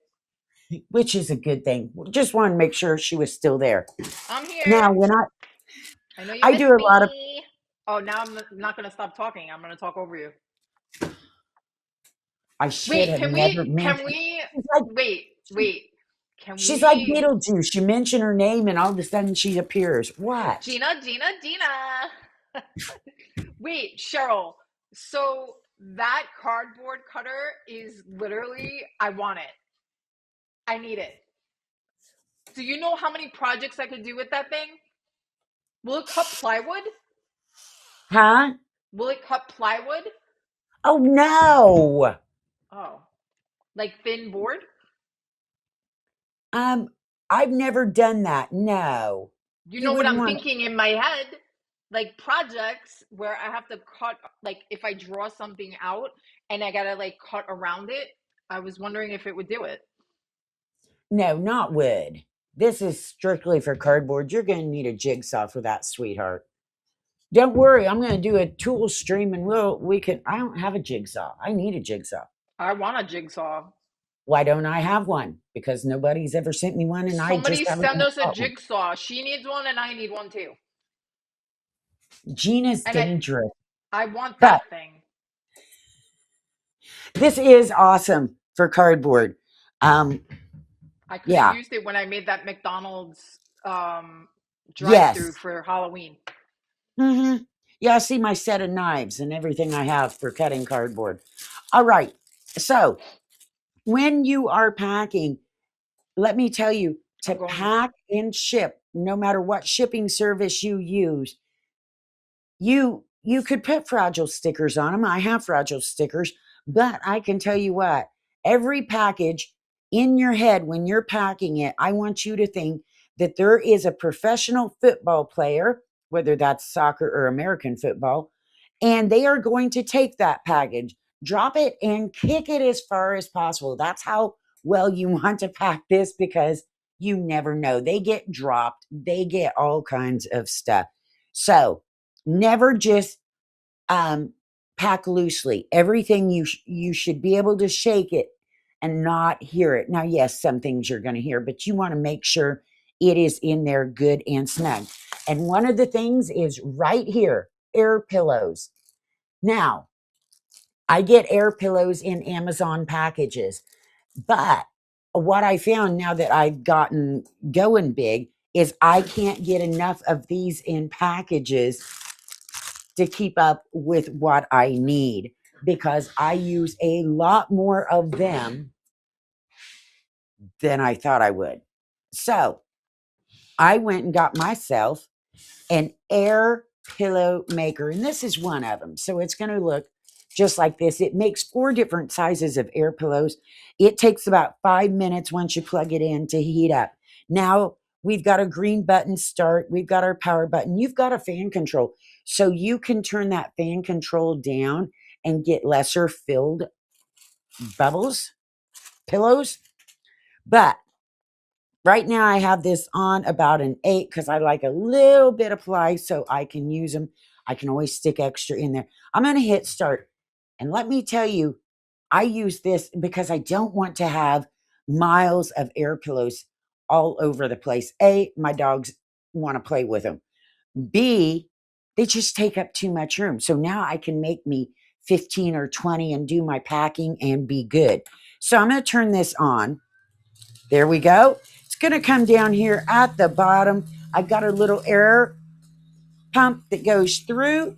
which is a good thing. Just want to make sure she was still there. I'm here. Now, when I know you I missed do a me. lot of. Oh, now I'm not going to stop talking. I'm going to talk over you. I should Wait, have can never we? mentioned. Can we? Like, Wait. Can she's we? like Beetlejuice. You mention her name, and all of a sudden she appears. What? Gina. Wait, Cheryl. So that cardboard cutter is literally, I want it. I need it. Do you know how many projects I could do with that thing? Will it cut plywood? Huh? Will it cut plywood? Oh no. Oh, like thin board? I've never done that. No. You You know what wouldn't I'm want. thinking in my head? Like projects where I have to cut, like if I draw something out and I gotta like cut around it. I was wondering if it would do it. No, not wood. This is strictly for cardboard. You're going to need a jigsaw for that, sweetheart. Don't worry, I'm going to do a tool stream and we can. I don't have a jigsaw. I need a jigsaw. I want a jigsaw. Why don't I have one? Because nobody's ever sent me one and I Somebody just haven't send us a bought one. jigsaw. She needs one and I need one too. Gina's And dangerous. I want But that thing. this is awesome for cardboard. I could Yeah. have used it when I made that McDonald's drive-through Yes. for Halloween. Mm-hmm. Yeah, I see my set of knives and everything I have for cutting cardboard. All right. So when you are packing, let me tell you, to pack and ship, no matter what shipping service you use, you could put fragile stickers on them. I have fragile stickers, but I can tell you what, every package in your head when you're packing it, I want you to think that there is a professional football player, whether that's soccer or American football, and they are going to take that package, drop it, and kick it as far as possible. That's how well you want to pack this, because you never know. They get dropped, they get all kinds of stuff. So never just pack loosely. Everything you should be able to shake it and not hear it. Now, yes, some things you're going to hear, but you want to make sure it is in there good and snug. And one of the things is right here, air pillows. Now, I get air pillows in Amazon packages, but what I found now that I've gotten going big is I can't get enough of these in packages to keep up with what I need, because I use a lot more of them than I thought I would. So I went and got myself an air pillow maker, and this is one of them. So it's going to look just like this. It makes 4 different sizes of air pillows. It takes about 5 minutes once you plug it in to heat up. Now we've got a green button start. We've got our power button. You've got a fan control. So you can turn that fan control down and get lesser filled pillows. But right now I have this on about an 8 because I like a little bit of ply so I can use them. I can always stick extra in there. I'm going to hit start. And let me tell you, I use this because I don't want to have miles of air pillows all over the place. A, my dogs want to play with them. B, they just take up too much room. So now I can make me 15 or 20 and do my packing and be good. So I'm going to turn this on. There we go. It's going to come down here at the bottom. I've got a little air pump that goes through,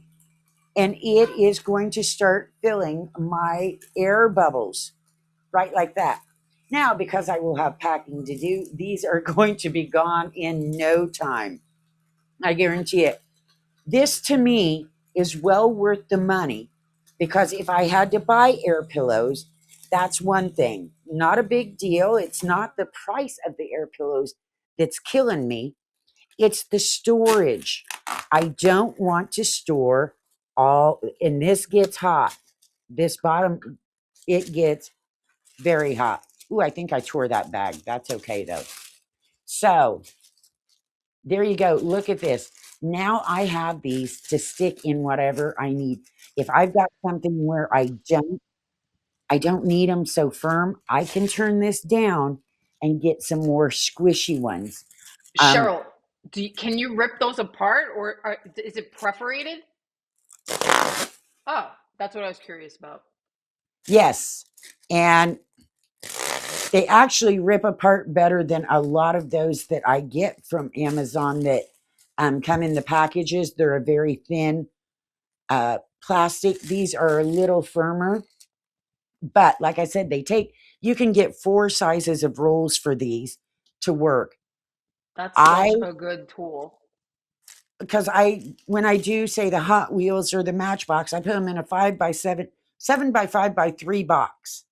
and it is going to start filling my air bubbles right like that. Now, because I will have packing to do, these are going to be gone in no time. I guarantee it. This to me is well worth the money because if I had to buy air pillows, that's one thing. Not a big deal. It's not the price of the air pillows that's killing me. It's the storage. I don't want to store all, and this gets hot. This bottom, it gets very hot. Ooh, I think I tore that bag. That's okay though. So there you go. Look at this. Now I have these to stick in whatever I need. If I've got something where I don't need them so firm, I can turn this down and get some more squishy ones. Um, Cheryl, can you rip those apart, or is it perforated? Oh, that's what I was curious about. yes. And they actually rip apart better than a lot of those that I get from Amazon that come in the packages. They're a very thin plastic. These are a little firmer. But like I said, you can get 4 sizes of rolls for these to work. That's I, such a good tool. because when I do say the Hot Wheels or the Matchbox, I put them in a 5x7, 7x5x3 box,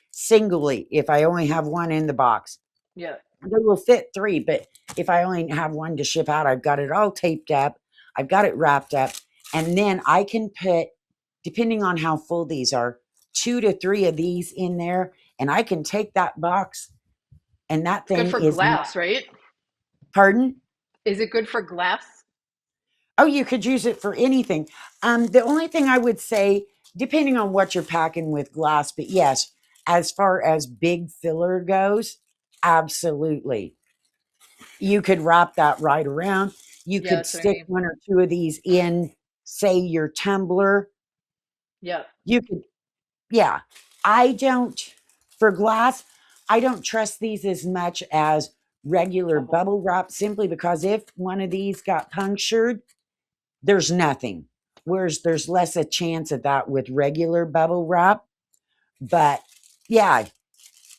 singly, if I only have one in the box. Yeah. They will fit 3, but if I only have one to ship out, I've got it all taped up. I've got it wrapped up. And then I can put, depending on how full these are, 2 to 3 of these in there. And I can take that box and that Good thing for is, glass, right? pardon? Is it good for glass? Oh, you could use it for anything. The only thing I would say, depending on what you're packing with glass, but yes, as far as big filler goes, absolutely. You could wrap that right around. You Yeah, could that's what I stick mean. 1 or 2 of these in, say, your tumbler. Yeah. You could, yeah. I don't, for glass, I don't trust these as much as regular Bubble. bubble wrap simply because if one of these got punctured, there's nothing. Whereas there's less a chance of that with regular bubble wrap. But yeah,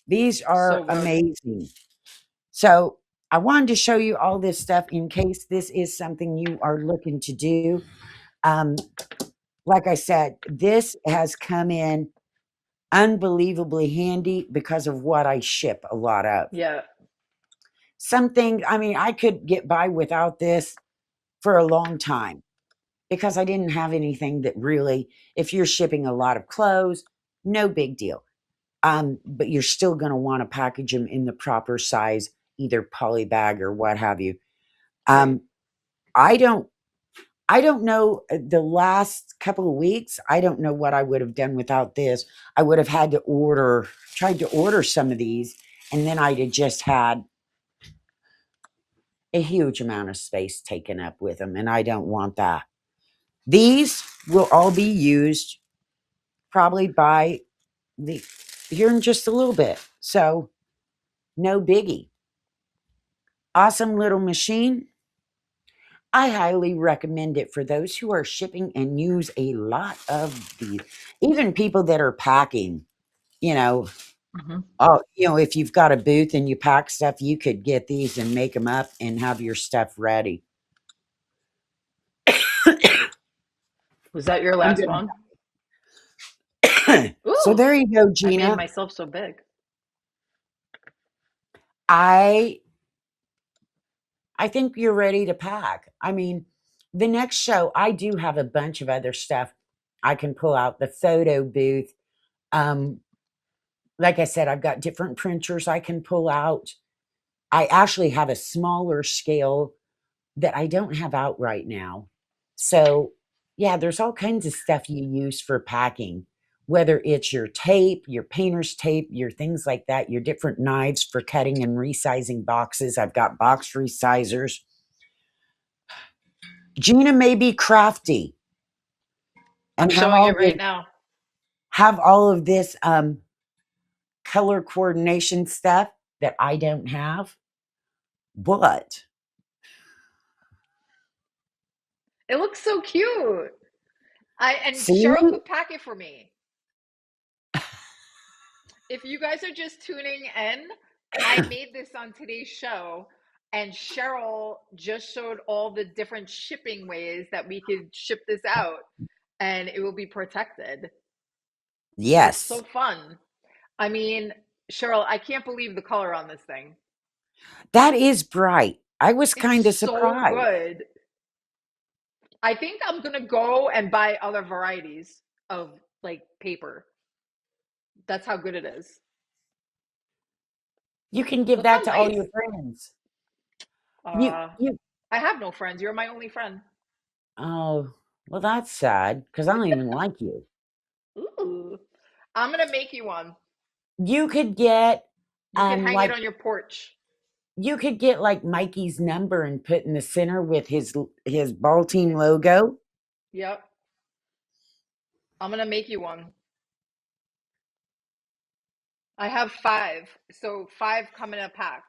these are So good. amazing. So I wanted to show you all this stuff in case this is something you are looking to do. Um, like I said, this has come in unbelievably handy because of what I ship a lot of. Yeah. Something, I mean, I could get by without this for a long time because I didn't have anything that really, if you're shipping a lot of clothes, no big deal. But you're still going to want to package them in the proper size, either poly bag or what have you. Right. I don't I don't know the last couple of weeks, I don't know what I would have done without this. I would have had to tried to order some of these, and then I'd have just had a huge amount of space taken up with them, and I don't want that. These will all be used probably by the here in just a little bit. So, no biggie. Awesome little machine. I highly recommend it for those who are shipping and use a lot of these. Even people that are packing, you know, Hmm. if you've got a booth and you pack stuff, you could get these and make them up and have your stuff ready. Was that your I'm last good. one? So Ooh, there you go, I made Gina. myself so big. I I think you're ready to pack. I mean, the next show, I do have a bunch of other stuff I can pull out. The photo booth. Um, like I said, I've got different printers I can pull out. I actually have a smaller scale that I don't have out right now. So, yeah, there's all kinds of stuff you use for packing, whether it's your tape, your painter's tape, your things like that, your different knives for cutting and resizing boxes. I've got box resizers. Gina may be crafty I'm and showing it right now. have all of this color coordination stuff that I don't have. But It looks so cute. And see, Cheryl could pack it for me. If you guys are just tuning in, I made this on today's show, and Cheryl just showed all the different shipping ways that we could ship this out, and it will be protected. It's so yes, fun. I mean, Cheryl, I can't believe the color on this thing. that is bright. I was It's kind of so surprised. good. I think I'm gonna go and buy other varieties of like paper. That's how good it is. You can give Look how that to all nice. your friends. You Uh, you I have no friends. You're my only friend. oh, well, that's sad because I don't even like you. Ooh. I'm gonna make you one. You could get You could hang it like on your porch. you could get like Mikey's number and put in the center with his ball team logo. Yep. I'm gonna make you one. I have 5, so 5 come in a pack.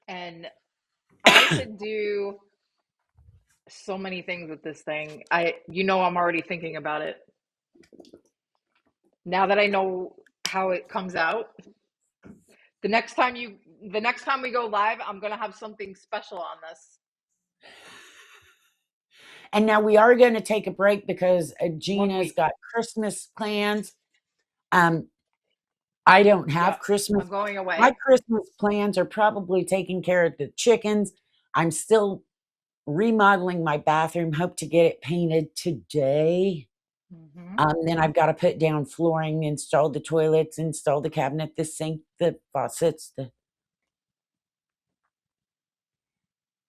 And I could do so many things with this thing. I'm already thinking about it. Now that I know how it comes out, the next time we go live, I'm gonna have something special on this. And now we are going to take a break because 1 Gina's week. got Christmas plans. Um, I don't have Yep. Christmas. I'm going My away. Christmas plans are probably taking care of the chickens. I'm still remodeling my bathroom. Hope to get it painted today. Hmm. Then I've got to put down flooring, install the toilets, install the cabinet, the sink, the faucets.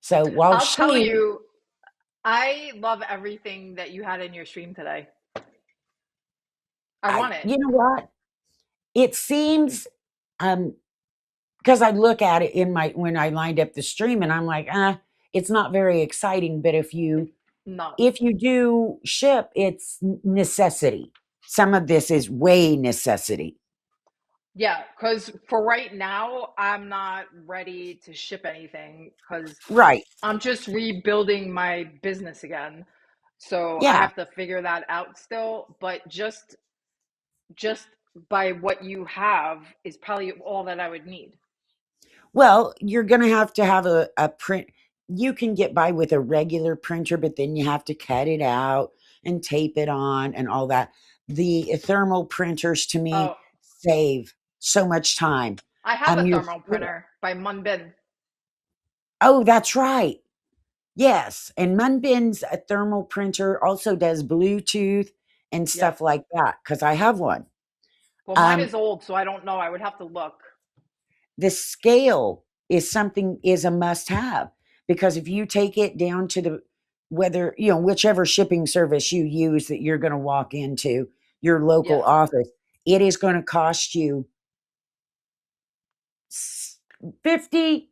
So while I'll tell she, you, I love everything that you had in your stream today. I want it. you know what? It seems, um, because I look at it in my when I lined up the stream, and I'm like, it's not very exciting. But No. if you do ship, it's necessity. Some of this is way necessity. Yeah, because for right now, I'm not ready to ship anything because Right. I'm just rebuilding my business again. So I Yeah. have to figure that out still. But just by what you have is probably all that I would need. Well, you're going to have a print. You can get by with a regular printer, but then you have to cut it out and tape it on and all that. The thermal printers to me Oh, save so much time. I have a You're thermal printer by Munbin. oh, that's right. Yes, and Munbin's a thermal printer also does Bluetooth and Yep. stuff like that because I have one. Well, mine Um, is old, so I don't know. I would have to look. the scale is a must have because if you take it down to the whether whichever shipping service you use that you're going to walk into your local Yeah. office, it is going to cost you 50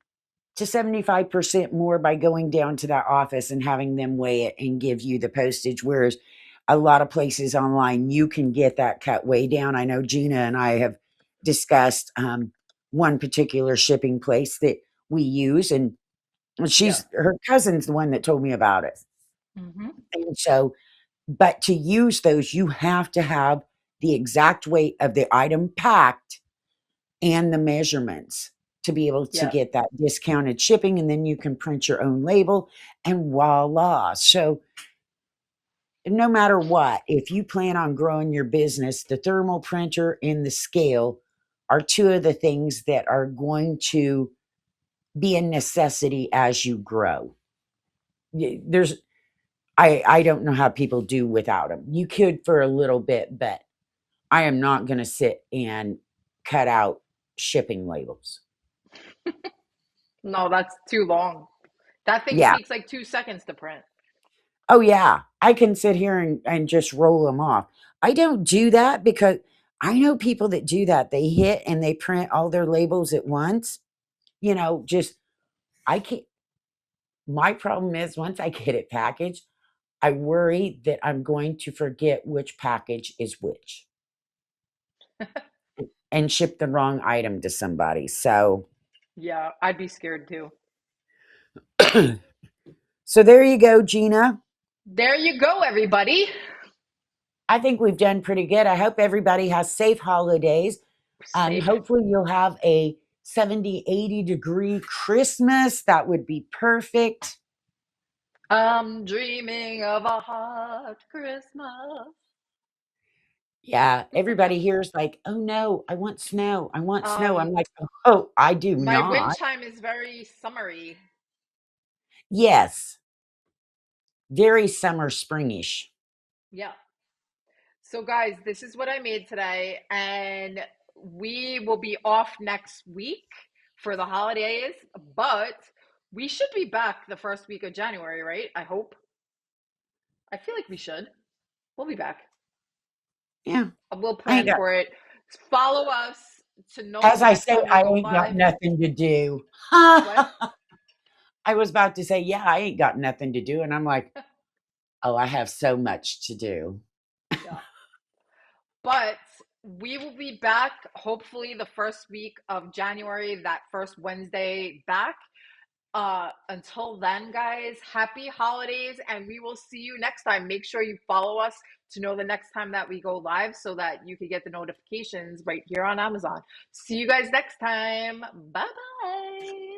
to 75% more by going down to that office and having them weigh it and give you the postage. Whereas a lot of places online, you can get that cut way down. I know Gina and I have discussed one particular shipping place that we use, and Yeah. her cousin's the one that told me about it. Hmm. And so, but to use those, you have to have the exact weight of the item packed and the measurements to be able to Yeah. get that discounted shipping, and then you can print your own label and voila. So no matter what, if you plan on growing your business, the thermal printer and the scale are two of the things that are going to be a necessity as you grow. there's I don't know how people do without them. You could for a little bit, but I am not going to sit and cut out shipping labels. No, that's too long. That thing Yeah. takes like 2 seconds to print. Oh yeah. I can sit here and just roll them off. I don't do that because I know people that do that. They hit and they print all their labels at once. Just I can't. My problem is once I get it packaged, I worry that I'm going to forget which package is which and ship the wrong item to somebody. So, Yeah, I'd be scared too. so there you go, Gina. There you go, everybody. I think we've done pretty good. I hope everybody has safe holidays. Safe. Hopefully, you'll have a 70, 80-degree Christmas. That would be perfect. I'm dreaming of a hot Christmas. Yeah, everybody here is like, oh no, I want snow. I want snow. I'm Um, like, oh, I do my wind not. chime is very summery. Yes, very summer springish. Yeah. So, guys, this is what I made today, and we will be off next week for the holidays, but we should be back the first week of January, right? I hope. I feel like we should. We'll be back. Yeah, We'll I ain't plan got, for it. Follow us to know as the I next say, time we I go ain't got live. nothing to do. What? I was about to say, yeah, I ain't got nothing to do. And I'm like, oh, I have so much to do. Yeah. But we will be back hopefully the first week of January, that first Wednesday back. Until then, guys, happy holidays, and we will see you next time. Make sure you follow us to know the next time that we go live so that you can get the notifications right here on Amazon. See you guys next time. Bye bye.